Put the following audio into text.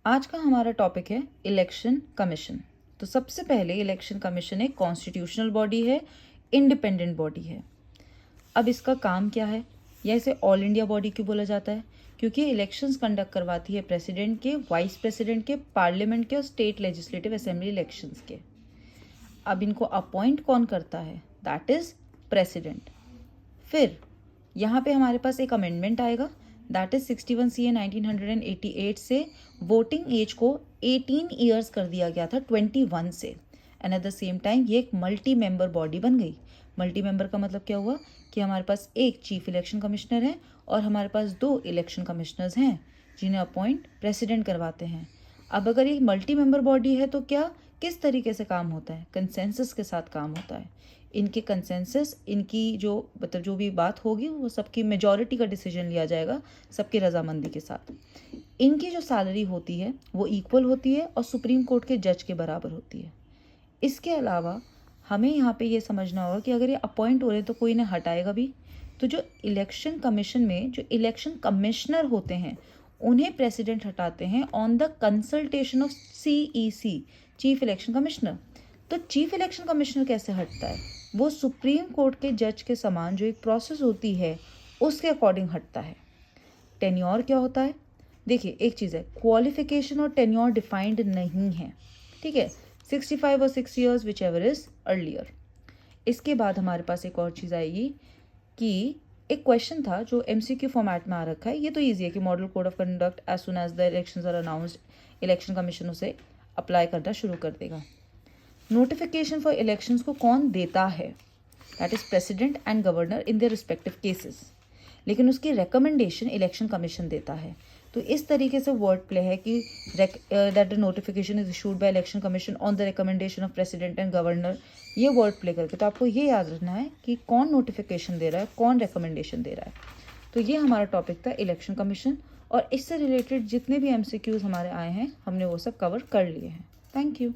आज का हमारा टॉपिक है इलेक्शन कमीशन। तो सबसे पहले इलेक्शन कमीशन एक कॉन्स्टिट्यूशनल बॉडी है, इंडिपेंडेंट बॉडी है। अब इसका काम क्या है, या इसे ऑल इंडिया बॉडी क्यों बोला जाता है? क्योंकि इलेक्शंस कंडक्ट करवाती है प्रेसिडेंट के, वाइस प्रेसिडेंट के, पार्लियामेंट के और स्टेट लेजिस्लेटिव असेंबली इलेक्शंस के। अब इनको अपॉइंट कौन करता है? That is president. फिर यहाँ पे हमारे पास एक अमेंडमेंट आएगा, दैट इज 61 CA 1988 से वोटिंग एज को 18 ईयर्स कर दिया गया था 21 से। And at the same time ये एक मल्टी मेंबर बॉडी बन गई। मल्टी मेंबर का मतलब क्या हुआ कि हमारे पास एक चीफ इलेक्शन कमिश्नर है और हमारे पास 2 इलेक्शन कमिश्नर्स हैं जिन्हें अपॉइंट प्रेसिडेंट करवाते हैं। अब अगर ये मल्टी मेंबर बॉडी है तो क्या किस तरीके से काम होता है? कंसेंसस के साथ काम होता है। इनके कंसेंसस, इनकी जो मतलब जो भी बात होगी वो सबकी मेजॉरिटी का डिसीजन लिया जाएगा सबकी रजामंदी के साथ। इनकी जो सैलरी होती है वो इक्वल होती है और सुप्रीम कोर्ट के जज के बराबर होती है। इसके अलावा हमें यहाँ पे ये समझना होगा कि अगर ये अपॉइंट हो रहे हैं तो कोई इन्हें हटाएगा भी। तो जो इलेक्शन कमीशन में जो इलेक्शन कमिश्नर होते हैं उन्हें प्रेसिडेंट हटाते हैं on the consultation of CEC, chief election commissioner. तो चीफ इलेक्शन कमिश्नर कैसे हटता है? वो सुप्रीम कोर्ट के जज के समान जो एक प्रोसेस होती है उसके अकॉर्डिंग हटता है। टेन्योर क्या होता है? देखिए एक चीज़ है, क्वालिफिकेशन और टेन्योर डिफाइंड नहीं है, ठीक है। 65 और 6 years which ever is earlier. इसके बाद हमारे पास एक और चीज़ आएगी कि एक क्वेश्चन था जो MCQ फॉर्मेट में आ रखा है। ये तो ईजी है कि model code of conduct as soon as the elections are announced, election commission उसे अप्लाई करना शुरू कर देगा। नोटिफिकेशन फॉर इलेक्शंस को कौन देता है? That is president and governor in their respective cases. लेकिन उसकी रिकमेंडेशन इलेक्शन कमीशन देता है। तो इस तरीके से वर्ड प्ले है कि that the notification is issued by election commission on the recommendation of president and governor. ये वर्ड प्ले करके तो आपको ये याद रखना है कि कौन नोटिफिकेशन दे रहा है, कौन रिकमेंडेशन दे रहा है। तो ये हमारा टॉपिक था इलेक्शन कमीशन, और इससे रिलेटेड जितने भी MCQs हमारे आए हैं हमने वो सब कवर कर लिए हैं। Thank you.